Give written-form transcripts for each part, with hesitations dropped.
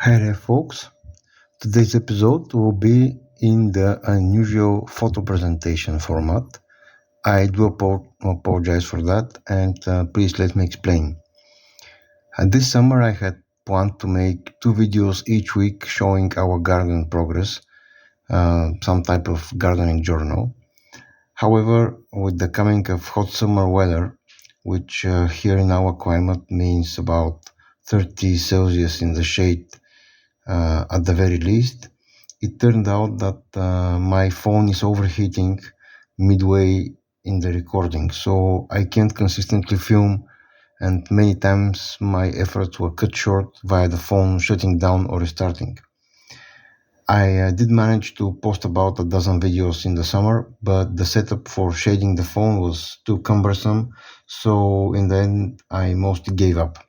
Hi there folks, today's episode will be in the unusual photo presentation format. I do apologize for that, and please let me explain. This summer I had planned to make 2 videos each week showing our garden progress, some type of gardening journal. However, with the coming of hot summer weather, which here in our climate means about 30 Celsius in the shade at the very least, it turned out that my phone is overheating midway in the recording, so I can't consistently film, and many times my efforts were cut short via the phone shutting down or restarting. I did manage to post about a dozen videos in the summer, but the setup for shading the phone was too cumbersome, so in the end I mostly gave up.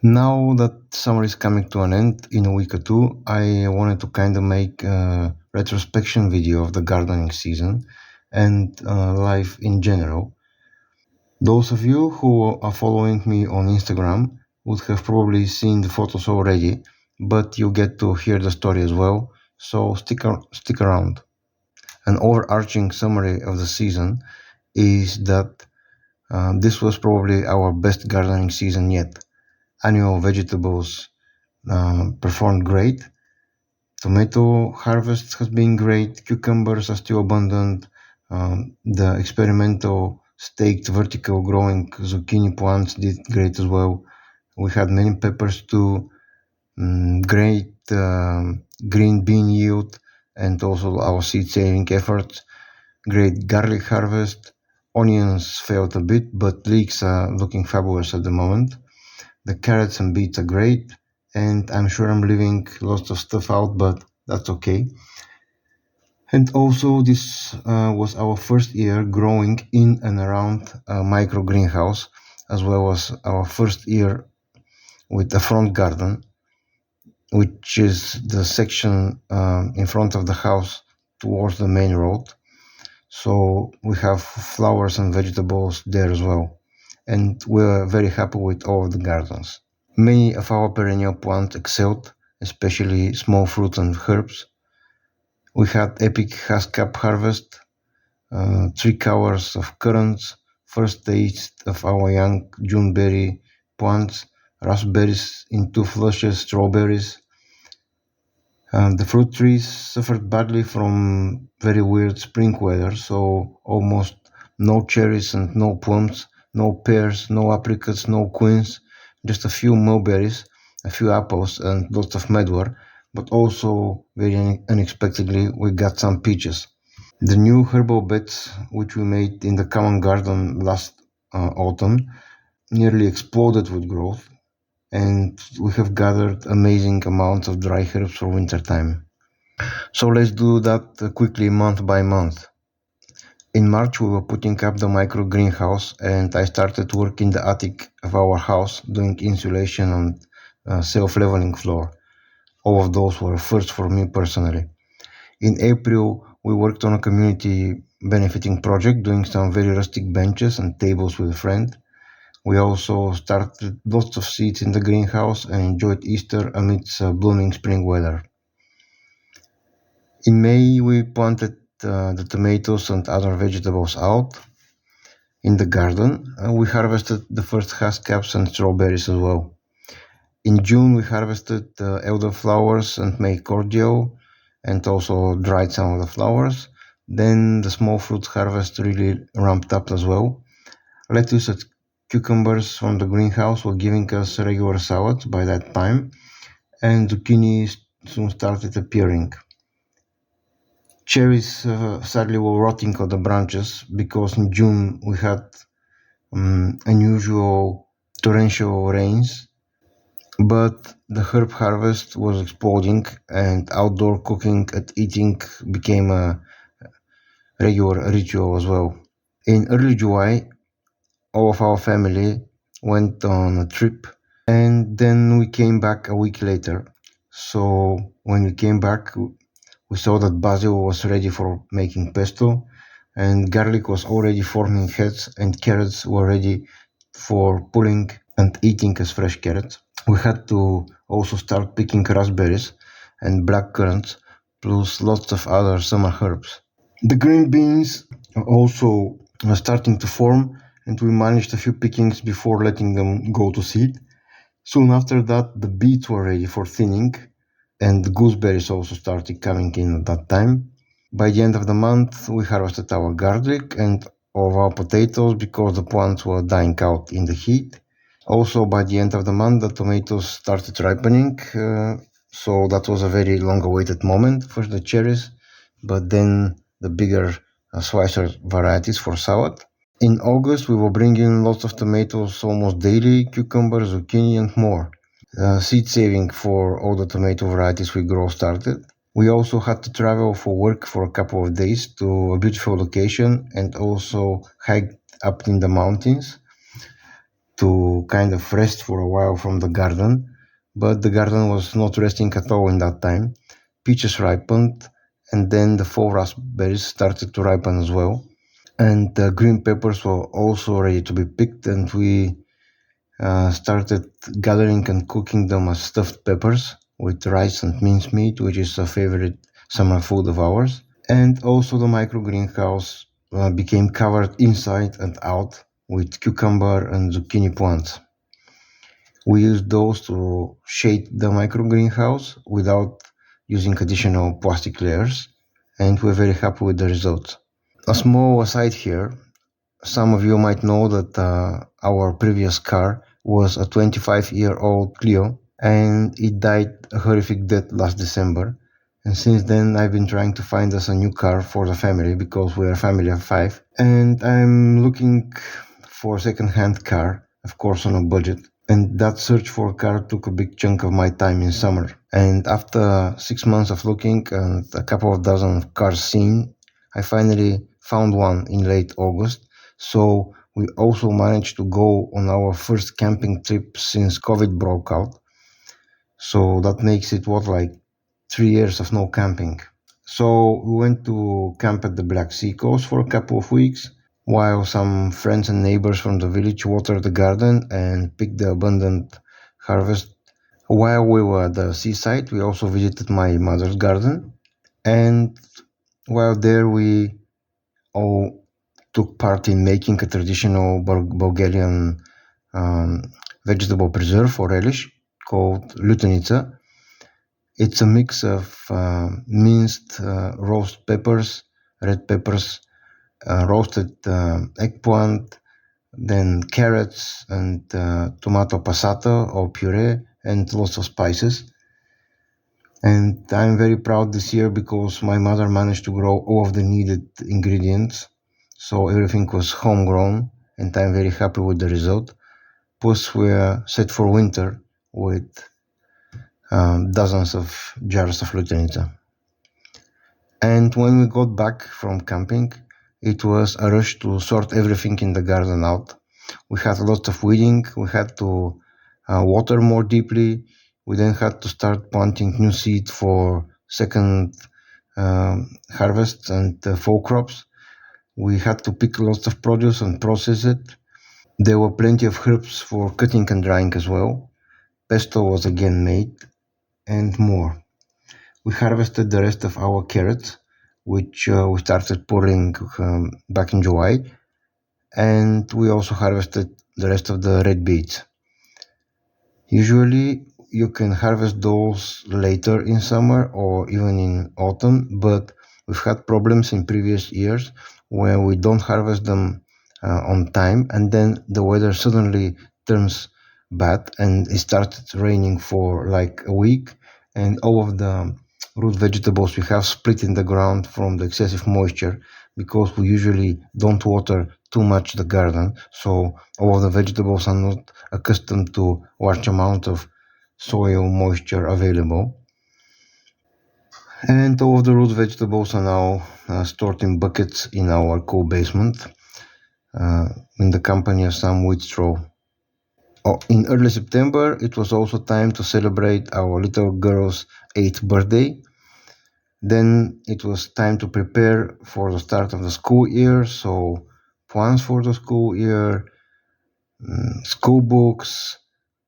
Now that summer is coming to an end in a week or two, I wanted to kind of make a retrospection video of the gardening season and life in general. Those of you who are following me on Instagram would have probably seen the photos already, but you get to hear the story as well, so stick around. An overarching summary of the season is that this was probably our best gardening season yet. Annual vegetables performed great. Tomato harvest has been great. Cucumbers are still abundant. The experimental staked vertical growing zucchini plants did great as well. We had many peppers too. Great green bean yield, and also our seed saving efforts. Great garlic harvest. Onions failed a bit, but leeks are looking fabulous at the moment. The carrots and beets are great, and I'm sure I'm leaving lots of stuff out, but that's okay. And also, this was our first year growing in and around a micro greenhouse, as well as our first year with a front garden, which is the section in front of the house towards the main road. So we have flowers and vegetables there as well, and we're very happy with all of the gardens. Many of our perennial plants excelled, especially small fruits and herbs. We had epic haskap harvest, 3 covers of currants, first taste of our young Juneberry plants, raspberries in 2 flushes, strawberries. The fruit trees suffered badly from very weird spring weather, so almost no cherries and no plums, no pears, no apricots, no quince, just a few mulberries, a few apples, and lots of medlar, but also very unexpectedly we got some peaches. The new herbal beds which we made in the common garden last autumn nearly exploded with growth, and we have gathered amazing amounts of dry herbs for wintertime. So let's do that quickly month by month. In March we were putting up the micro greenhouse, and I started work in the attic of our house doing insulation and self-leveling floor. All of those were first for me personally. In April we worked on a community benefiting project, doing some very rustic benches and tables with a friend. We also started lots of seeds in the greenhouse and enjoyed Easter amidst blooming spring weather. In May we planted the tomatoes and other vegetables out in the garden. We harvested the first haskaps and strawberries as well. In June we harvested elderflowers and made cordial, and also dried some of the flowers. Then the small fruit harvest really ramped up as well. Lettuce and cucumbers from the greenhouse were giving us regular salads by that time, and zucchini soon started appearing. Cherries sadly were rotting on the branches because in June we had unusual torrential rains, but the herb harvest was exploding and outdoor cooking and eating became a regular ritual as well. In early July, all of our family went on a trip, and then we came back a week later. So when we came back, we saw that basil was ready for making pesto, and garlic was already forming heads, and carrots were ready for pulling and eating as fresh carrots. We had to also start picking raspberries and black currants, plus lots of other summer herbs. The green beans are also starting to form, and we managed a few pickings before letting them go to seed. Soon after that, the beets were ready for thinning, and the gooseberries also started coming in at that time. By the end of the month, we harvested our garlic and of our potatoes because the plants were dying out in the heat. Also, by the end of the month, the tomatoes started ripening, so that was a very long-awaited moment for the cherries, but then the bigger slicer varieties for salad. In August, we were bringing lots of tomatoes almost daily, cucumbers, zucchini, and more. Seed saving for all the tomato varieties we grow started. We also had to travel for work for a couple of days to a beautiful location and also hike up in the mountains to kind of rest for a while from the garden. But the garden was not resting at all in that time. Peaches ripened, and then the fall raspberries started to ripen as well. And the green peppers were also ready to be picked, and we started gathering and cooking them as stuffed peppers with rice and mincemeat, which is a favorite summer food of ours. And also the micro greenhouse became covered inside and out with cucumber and zucchini plants. We used those to shade the micro greenhouse without using additional plastic layers, and we're very happy with the results. A small aside here, some of you might know that our previous car was a 25-year-old Clio, and it died a horrific death last December. And since then, I've been trying to find us a new car for the family because we're a family of 5. And I'm looking for a second-hand car, of course on a budget. And that search for a car took a big chunk of my time in summer. And after 6 months of looking and a couple of dozen cars seen, I finally found one in late August. So we also managed to go on our first camping trip since COVID broke out. So that makes it like 3 years of no camping. So we went to camp at the Black Sea coast for a couple of weeks while some friends and neighbors from the village watered the garden and picked the abundant harvest. While we were at the seaside, we also visited my mother's garden, and while there we all took part in making a traditional Bulgarian vegetable preserve or relish called lutenica. It's a mix of minced roast peppers, red peppers, roasted eggplant, then carrots and tomato passata or puree, and lots of spices. And I'm very proud this year because my mother managed to grow all of the needed ingredients, so everything was homegrown, and I'm very happy with the result. Plus, we're set for winter with dozens of jars of lutenica. And when we got back from camping, it was a rush to sort everything in the garden out. We had lots of weeding, we had to water more deeply, we then had to start planting new seed for second harvests and fall crops. We had to pick lots of produce and process it. There were plenty of herbs for cutting and drying as well. Pesto was again made, and more. We harvested the rest of our carrots, which we started pulling back in July, and we also harvested the rest of the red beets. Usually you can harvest those later in summer or even in autumn, but we've had problems in previous years where we don't harvest them on time, and then the weather suddenly turns bad and it started raining for like a week, and all of the root vegetables we have split in the ground from the excessive moisture because we usually don't water too much the garden, so all of the vegetables are not accustomed to large amount of soil moisture available. And all of the root vegetables are now stored in buckets in our cool basement in the company of some wheat straw. In early September, it was also time to celebrate our little girl's 8th birthday. Then it was time to prepare for the start of the school year, so plans for the school year, school books,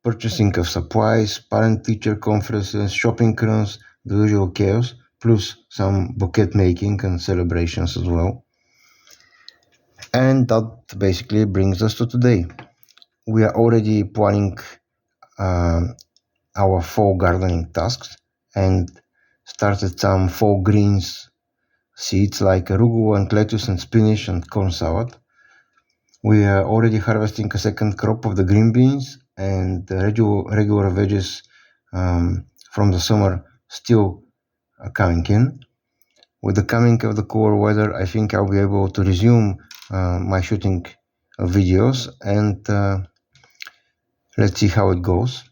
purchasing of supplies, parent-teacher conferences, shopping runs, the usual chaos, plus some bouquet making and celebrations as well. And that basically brings us to today. We are already planning our fall gardening tasks and started some fall greens seeds like arugula and lettuce and spinach and corn salad. We are already harvesting a second crop of the green beans, and the regular veggies from the summer still coming in. With the coming of the cooler weather, I think I'll be able to resume my shooting videos, and let's see how it goes.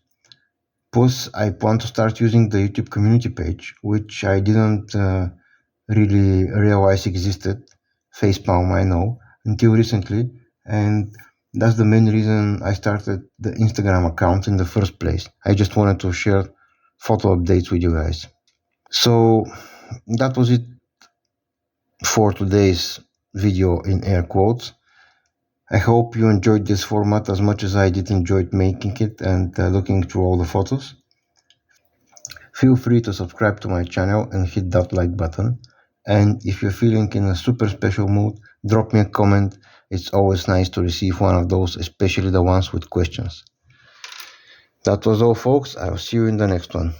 Plus, I plan to start using the YouTube community page, which I didn't really realize existed. Facepalm, I know, until recently, and that's the main reason I started the Instagram account in the first place. I just wanted to share photo updates with you guys. So that was it for today's video in air quotes. I hope you enjoyed this format as much as I did enjoy making it and looking through all the photos. Feel free to subscribe to my channel and hit that like button. And if you're feeling in a super special mood, drop me a comment. It's always nice to receive one of those, especially the ones with questions. That was all, folks. I'll see you in the next one.